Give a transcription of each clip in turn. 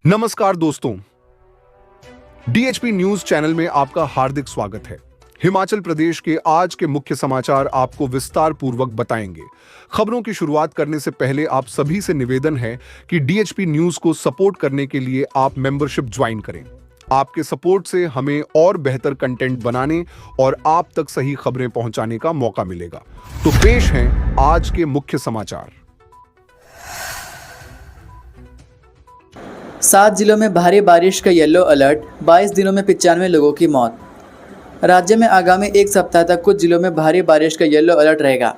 नमस्कार दोस्तों, DHP news channel में आपका हार्दिक स्वागत है। हिमाचल प्रदेश के आज के मुख्य समाचार आपको विस्तार पूर्वक बताएंगे। खबरों की शुरुआत करने से पहले आप सभी से निवेदन है कि डीएचपी न्यूज को सपोर्ट करने के लिए आप मेंबरशिप ज्वाइन करें। आपके सपोर्ट से हमें और बेहतर कंटेंट बनाने और आप तक सही खबरें पहुंचाने का मौका मिलेगा। तो पेश हैं आज के मुख्य समाचार। 7 जिलों में भारी बारिश का येलो अलर्ट, 22 दिनों में 95 लोगों की मौत। राज्य में आगामी एक सप्ताह तक कुछ जिलों में भारी बारिश का येलो अलर्ट रहेगा।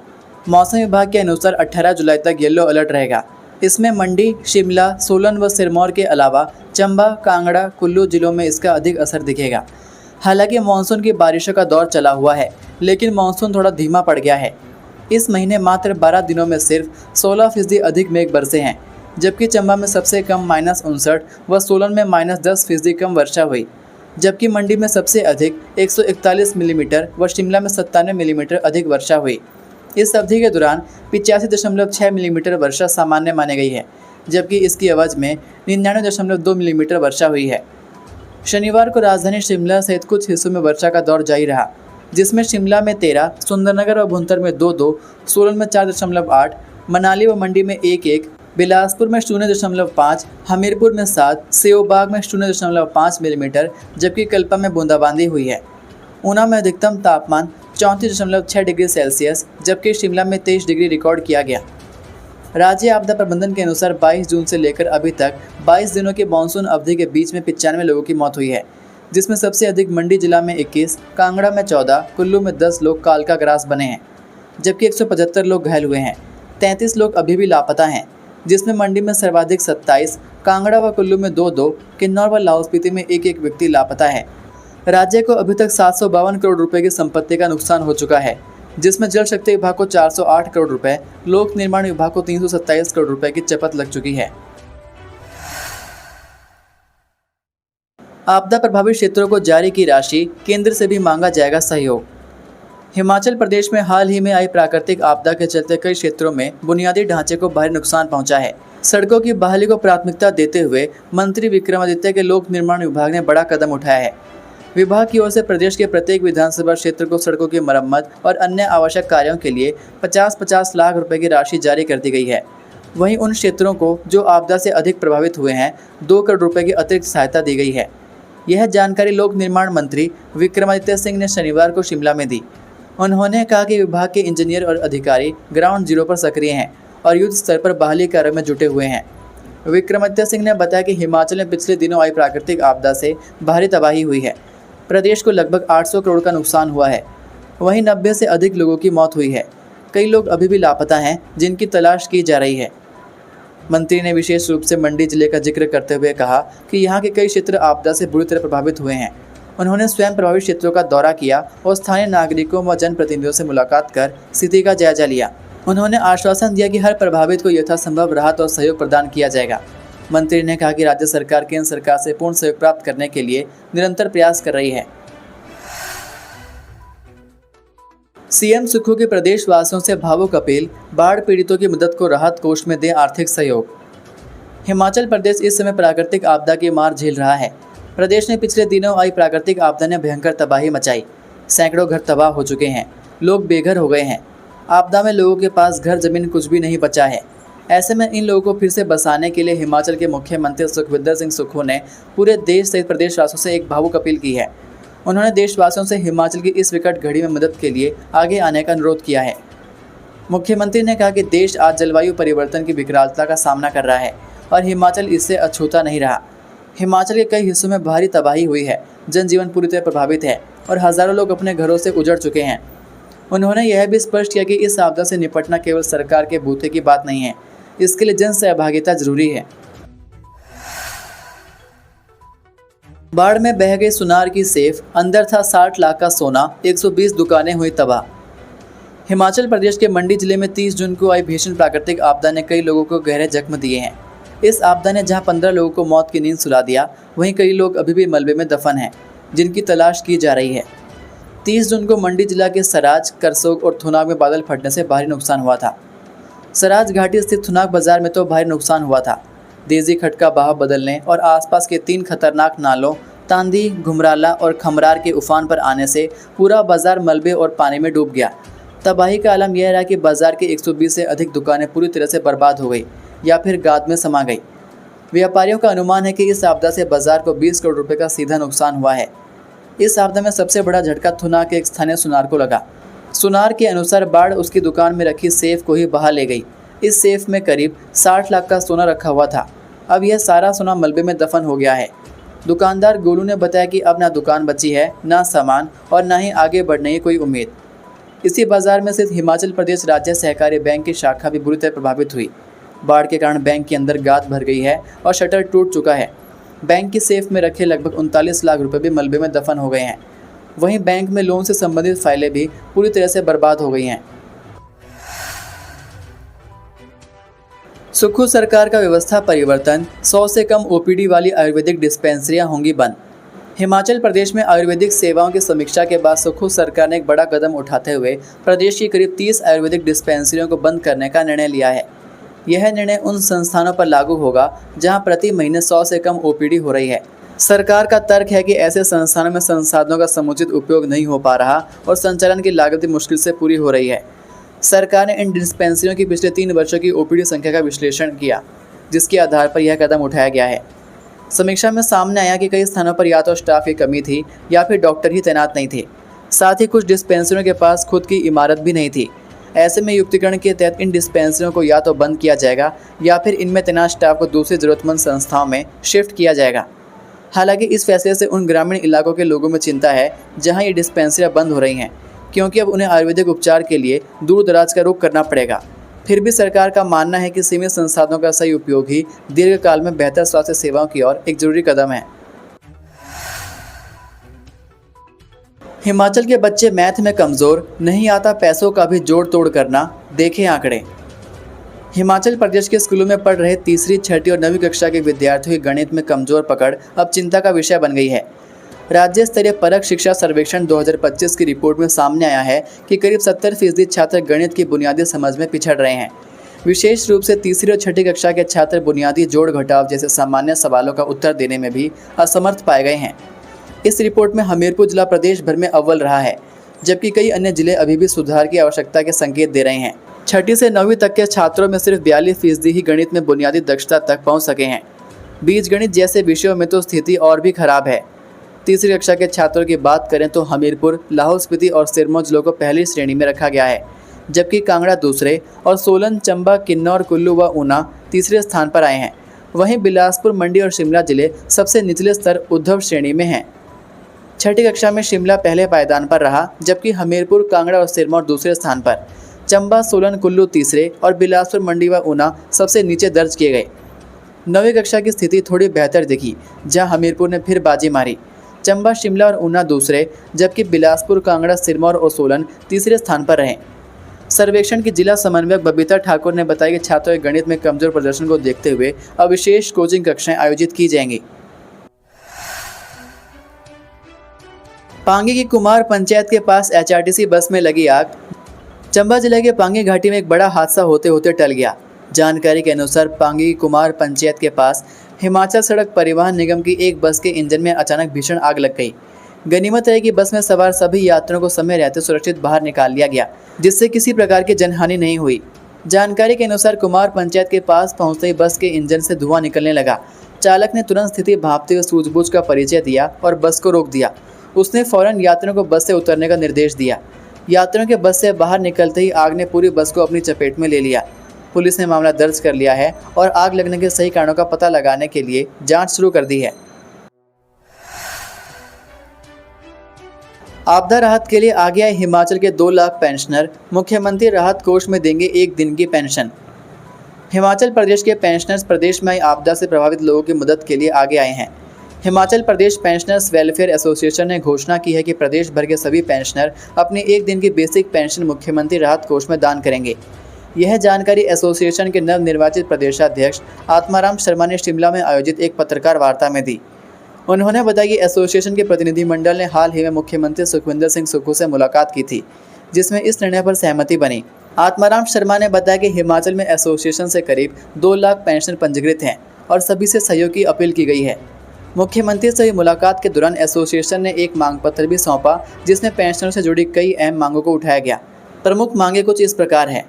मौसम विभाग के अनुसार 18 जुलाई तक येलो अलर्ट रहेगा। इसमें मंडी, शिमला, सोलन व सिरमौर के अलावा चंबा, कांगड़ा, कुल्लू जिलों में इसका अधिक असर दिखेगा। हालांकि मानसून की बारिशों का दौर चला हुआ है, लेकिन मानसून थोड़ा धीमा पड़ गया है। इस महीने मात्र 12 दिनों में सिर्फ 16% अधिक मेघ बरसे हैं, जबकि चंबा में सबसे कम -59 व सोलन में -10% कम वर्षा हुई। जबकि मंडी में सबसे अधिक 141 मिलीमीटर व शिमला में 97 मिलीमीटर अधिक वर्षा हुई। इस अवधि के दौरान 85.6 मिलीमीटर वर्षा सामान्य मानी गई है, जबकि इसकी अवधि में 99.2 मिलीमीटर वर्षा हुई है। शनिवार को राजधानी शिमला सहित कुछ हिस्सों में वर्षा का दौर जारी रहा, जिसमें शिमला में 13, सुंदरनगर व भुंतर में 2-2, सोलन में 4.8, मनाली व मंडी में 1-1, बिलासपुर में 0.5, हमीरपुर में 7, सेओबाग में 0.5 मिलीमीटर, जबकि कल्पा में बूंदाबांदी हुई है। ऊना में अधिकतम तापमान 34.6 डिग्री सेल्सियस, जबकि शिमला में 23 डिग्री रिकॉर्ड किया गया। राज्य आपदा प्रबंधन के अनुसार 22 जून से लेकर अभी तक 22 दिनों की मानसून अवधि के बीच में 95 लोगों की मौत हुई है, जिसमें सबसे अधिक मंडी जिला में 21, कांगड़ा में 14, कुल्लू में 10 लोग काल का ग्रास बने हैं, जबकि 175 लोग घायल हुए हैं। 33 लोग अभी भी लापता हैं, जिसमें मंडी में सर्वाधिक 27, कांगड़ा व कुल्लू में 2-2, किन्नौर व लाहौल स्पीति में 1-1 व्यक्ति लापता है। राज्य को अभी तक 752 करोड़ रुपए की संपत्ति का नुकसान हो चुका है, जिसमें जल शक्ति विभाग को 408 करोड़ रुपए, लोक निर्माण विभाग को 327 करोड़ रुपए की चपत लग चुकी है। आपदा प्रभावित क्षेत्रों को जारी की राशि, केंद्र से भी मांगा जाएगा सहयोग। हिमाचल प्रदेश में हाल ही में आई प्राकृतिक आपदा के चलते कई क्षेत्रों में बुनियादी ढांचे को भारी नुकसान पहुंचा है। सड़कों की बहाली को प्राथमिकता देते हुए मंत्री विक्रमादित्य के लोक निर्माण विभाग ने बड़ा कदम उठाया है। विभाग की ओर से प्रदेश के प्रत्येक विधानसभा क्षेत्र को सड़कों की मरम्मत और अन्य आवश्यक कार्यों के लिए 50-50 लाख रुपए की राशि जारी कर दी गई है। वहीं उन क्षेत्रों को जो आपदा से अधिक प्रभावित हुए हैं, 2 करोड़ रुपए की अतिरिक्त सहायता दी गई है। यह जानकारी लोक निर्माण मंत्री विक्रमादित्य सिंह ने शनिवार को शिमला में दी। उन्होंने कहा कि विभाग के इंजीनियर और अधिकारी ग्राउंड जीरो पर सक्रिय हैं और युद्ध स्तर पर बहाली कार्य में जुटे हुए हैं। विक्रमादित्य सिंह ने बताया कि हिमाचल में पिछले दिनों आई प्राकृतिक आपदा से भारी तबाही हुई है। प्रदेश को लगभग 800 करोड़ का नुकसान हुआ है। वहीं 90 से अधिक लोगों की मौत हुई है। कई लोग अभी भी लापता हैं, जिनकी तलाश की जा रही है। मंत्री ने विशेष रूप से मंडी जिले का जिक्र करते हुए कहा कि यहाँ के कई क्षेत्र आपदा से बुरी तरह प्रभावित हुए हैं। उन्होंने स्वयं प्रभावित क्षेत्रों का दौरा किया और स्थानीय नागरिकों व जनप्रतिनिधियों से मुलाकात कर स्थिति का जायजा लिया। उन्होंने आश्वासन दिया कि हर प्रभावित को यथासंभव राहत और सहयोग प्रदान किया जाएगा। मंत्री ने कहा कि राज्य सरकार केंद्र सरकार से पूर्ण सहयोग प्राप्त करने के लिए निरंतर प्रयास कर रही है। सीएम सुक्खू के प्रदेशवासियों से भावुक अपील, बाढ़ पीड़ितों की मदद को राहत कोष में दें आर्थिक सहयोग। हिमाचल प्रदेश इस समय प्राकृतिक आपदा की मार झेल रहा है। प्रदेश में पिछले दिनों आई प्राकृतिक आपदा ने भयंकर तबाही मचाई। सैकड़ों घर तबाह हो चुके हैं, लोग बेघर हो गए हैं। आपदा में लोगों के पास घर जमीन कुछ भी नहीं बचा है। ऐसे में इन लोगों को फिर से बसाने के लिए हिमाचल के मुख्यमंत्री सुखविंदर सिंह सुक्खू ने पूरे देश सहित प्रदेशवासियों से एक भावुक अपील की है। उन्होंने देशवासियों से हिमाचल की इस विकट घड़ी में मदद के लिए आगे आने का अनुरोध किया है। मुख्यमंत्री ने कहा कि देश आज जलवायु परिवर्तन की विकरालता का सामना कर रहा है और हिमाचल इससे अछूता नहीं रहा। हिमाचल के कई हिस्सों में भारी तबाही हुई है, जनजीवन पूरी तरह प्रभावित है और हज़ारों लोग अपने घरों से उजड़ चुके हैं। उन्होंने यह भी स्पष्ट किया कि इस आपदा से निपटना केवल सरकार के बूते की बात नहीं है, इसके लिए जन सहभागिता जरूरी है। बाढ़ में बह गई सुनार की सेफ, अंदर था 60 लाख का सोना, 120 दुकानें हुई तबाह। हिमाचल प्रदेश के मंडी जिले में 30 जून को आई भीषण प्राकृतिक आपदा ने कई लोगों को गहरे जख्म दिए हैं। इस आपदा ने जहां 15 लोगों को मौत की नींद सुला दिया, वहीं कई लोग अभी भी मलबे में दफन हैं, जिनकी तलाश की जा रही है। 30 जून को मंडी जिला के सराज, करसोग और थुनाग में बादल फटने से भारी नुकसान हुआ था। सराज घाटी स्थित थुनाग बाजार में तो भारी नुकसान हुआ था। देजी खट का बहाव बदलने और आसपास के 3 खतरनाक नालों तांदी, घुमराला और खमरार के उफान पर आने से पूरा बाजार मलबे और पानी में डूब गया। तबाही का आलम यह रहा कि बाजार की 120 से अधिक दुकानें पूरी तरह से बर्बाद हो गई या फिर गाद में समा गई। व्यापारियों का अनुमान है कि इस आपदा से बाजार को 20 करोड़ रुपए का सीधा नुकसान हुआ है। इस आपदा में सबसे बड़ा झटका थुना के एक स्थानीय सुनार को लगा। सुनार के अनुसार बाढ़ उसकी दुकान में रखी सेफ को ही बहा ले गई। इस सेफ में करीब 60 लाख का सोना रखा हुआ था। अब यह सारा सोना मलबे में दफन हो गया है। दुकानदार गोलू ने बताया कि अब ना दुकान बची है, ना सामान और ना ही आगे बढ़ने की कोई उम्मीद। इसी बाजार में स्थित हिमाचल प्रदेश राज्य सहकारी बैंक की शाखा भी बुरी तरह प्रभावित हुई। बाढ़ के कारण बैंक के अंदर गाद भर गई है और शटर टूट चुका है। बैंक की सेफ में रखे लगभग 39 लाख रुपए भी मलबे में दफन हो गए हैं। वहीं बैंक में लोन से संबंधित फाइलें भी पूरी तरह से बर्बाद हो गई हैं। सुक्खू सरकार का व्यवस्था परिवर्तन, 100 से कम ओपीडी वाली आयुर्वेदिक डिस्पेंसरियां होंगी बंद। हिमाचल प्रदेश में आयुर्वेदिक सेवाओं की समीक्षा के बाद सुक्खू सरकार ने एक बड़ा कदम उठाते हुए प्रदेश की करीब 30 आयुर्वेदिक डिस्पेंसरियों को बंद करने का निर्णय लिया है। यह निर्णय उन संस्थानों पर लागू होगा जहां प्रति महीने 100 से कम ओपीडी हो रही है। सरकार का तर्क है कि ऐसे संस्थानों में संसाधनों का समुचित उपयोग नहीं हो पा रहा और संचालन की लागत भी मुश्किल से पूरी हो रही है। सरकार ने इन डिस्पेंसरियों की पिछले 3 वर्षों की ओपीडी संख्या का विश्लेषण किया, जिसके आधार पर यह कदम उठाया गया है। समीक्षा में सामने आया कि कई स्थानों पर या तो स्टाफ की कमी थी या फिर डॉक्टर ही तैनात नहीं थे। साथ ही कुछ डिस्पेंसरियों के पास खुद की इमारत भी नहीं थी। ऐसे में युक्तिकरण के तहत इन डिस्पेंसरियों को या तो बंद किया जाएगा या फिर इनमें तैनात स्टाफ को दूसरी ज़रूरतमंद संस्थाओं में शिफ्ट किया जाएगा। हालांकि इस फैसले से उन ग्रामीण इलाकों के लोगों में चिंता है जहां ये डिस्पेंसरियां बंद हो रही हैं, क्योंकि अब उन्हें आयुर्वेदिक उपचार के लिए दूर दराज का रुख करना पड़ेगा। फिर भी सरकार का मानना है कि सीमित संसाधनों का सही उपयोग ही दीर्घकाल में बेहतर स्वास्थ्य सेवाओं की ओर एक जरूरी कदम है। हिमाचल के बच्चे मैथ में कमज़ोर, नहीं आता पैसों का भी जोड़ तोड़ करना, देखें आंकड़े। हिमाचल प्रदेश के स्कूलों में पढ़ रहे तीसरी, छठी और 9वीं कक्षा के विद्यार्थियों की गणित में कमज़ोर पकड़ अब चिंता का विषय बन गई है। राज्य स्तरीय परख शिक्षा सर्वेक्षण 2025 की रिपोर्ट में सामने आया है कि करीब 70% छात्र गणित की बुनियादी समझ में पिछड़ रहे हैं। विशेष रूप से तीसरी और छठी कक्षा के छात्र बुनियादी जोड़ घटाव जैसे सामान्य सवालों का उत्तर देने में भी असमर्थ पाए गए हैं। इस रिपोर्ट में हमीरपुर जिला प्रदेश भर में अव्वल रहा है, जबकि कई अन्य जिले अभी भी सुधार की आवश्यकता के संकेत दे रहे हैं। छठी से 9वीं तक के छात्रों में सिर्फ 42% ही गणित में बुनियादी दक्षता तक पहुंच सके हैं। बीजगणित जैसे विषयों में तो स्थिति और भी खराब है। तीसरी कक्षा के छात्रों की बात करें तो हमीरपुर, लाहौल स्पीति और सिरमौर जिलों को पहली श्रेणी में रखा गया है, जबकि कांगड़ा दूसरे और सोलन, चंबा, किन्नौर, कुल्लू व ऊना तीसरे स्थान पर आए हैं। वहीं बिलासपुर, मंडी और शिमला जिले सबसे निचले स्तर उद्धव श्रेणी में हैं। छठी कक्षा में शिमला पहले पायदान पर रहा, जबकि हमीरपुर, कांगड़ा और सिरमौर दूसरे स्थान पर। चंबा, सोलन, कुल्लू तीसरे और बिलासपुर, मंडी व ऊना सबसे नीचे दर्ज किए गए। 9वीं कक्षा की स्थिति थोड़ी बेहतर दिखी, जहां हमीरपुर ने फिर बाजी मारी। चंबा, शिमला और ऊना दूसरे, जबकि बिलासपुर, कांगड़ा, सिरमौर और सोलन तीसरे स्थान पर रहे। सर्वेक्षण की जिला समन्वयक बबीता ठाकुर ने बताया कि छात्रों के गणित में कमजोर प्रदर्शन को देखते हुए अब विशेष कोचिंग कक्षाएं आयोजित की जाएंगी। पांगी की कुमार पंचायत के पास एचआरटीसी बस में लगी आग। चंबा जिले के पांगी घाटी में एक बड़ा हादसा होते होते टल गया। जानकारी के अनुसार पांगी की कुमार पंचायत के पास हिमाचल सड़क परिवहन निगम की एक बस के इंजन में अचानक भीषण आग लग गई। गनीमत है कि बस में सवार सभी यात्रियों को समय रहते सुरक्षित बाहर निकाल लिया गया, जिससे किसी प्रकार की जनहानि नहीं हुई। जानकारी के अनुसार कुमार पंचायत के पास पहुंचते ही बस के इंजन से धुआं निकलने लगा। चालक ने तुरंत स्थिति भांपते हुए सूझबूझ का परिचय दिया और बस को रोक दिया। उसने फौरन यात्रियों को बस से उतरने का निर्देश दिया। यात्रियों के बस से बाहर निकलते ही आग ने पूरी बस को अपनी चपेट में ले लिया। पुलिस ने मामला दर्ज कर लिया है और आग लगने के सही कारणों का पता लगाने के लिए जांच शुरू कर दी है। आपदा राहत के लिए आगे आए हिमाचल के 2 लाख पेंशनर, मुख्यमंत्री राहत कोष में देंगे 1 दिन की पेंशन। हिमाचल प्रदेश के पेंशनर्स प्रदेश में आई आपदा से प्रभावित लोगों की मदद के लिए आगे आए हैं। Himachal Pradesh pensioners welfare association ने घोषणा की है कि प्रदेश भर के सभी पेंशनर अपनी 1 दिन की बेसिक पेंशन मुख्यमंत्री राहत कोष में दान करेंगे। यह जानकारी एसोसिएशन के नवनिर्वाचित प्रदेशाध्यक्ष आत्माराम शर्मा ने शिमला में आयोजित एक पत्रकार वार्ता में दी। उन्होंने बताया कि एसोसिएशन के प्रतिनिधिमंडल ने हाल ही में मुख्यमंत्री सुखविंदर सिंह सुक्खू से मुलाकात की थी, जिसमें इस निर्णय पर सहमति बनी। आत्माराम शर्मा ने बताया कि हिमाचल में एसोसिएशन से करीब 2 लाख पेंशनर पंजीकृत हैं और सभी से सहयोग की अपील की गई है। मुख्यमंत्री से हुई मुलाकात के दौरान एसोसिएशन ने एक मांग पत्र भी सौंपा, जिसमें पेंशनरों से जुड़ी कई अहम मांगों को उठाया गया। प्रमुख मांगे कुछ इस प्रकार हैं।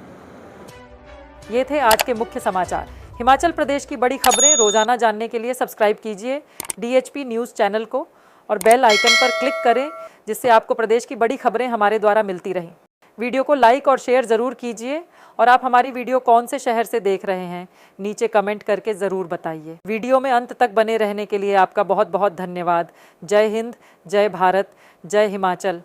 ये थे आज के मुख्य समाचार। हिमाचल प्रदेश की बड़ी खबरें रोजाना जानने के लिए सब्सक्राइब कीजिए DHP न्यूज़ चैनल को और बेल आइकन पर क्लिक करें, जिससे आपको प्रदेश की बड़ी खबरें हमारे द्वारा मिलती रहें। वीडियो को लाइक और शेयर ज़रूर कीजिए और आप हमारी वीडियो कौन से शहर से देख रहे हैं नीचे कमेंट करके ज़रूर बताइए। वीडियो में अंत तक बने रहने के लिए आपका बहुत बहुत धन्यवाद। जय हिंद, जय भारत, जय हिमाचल।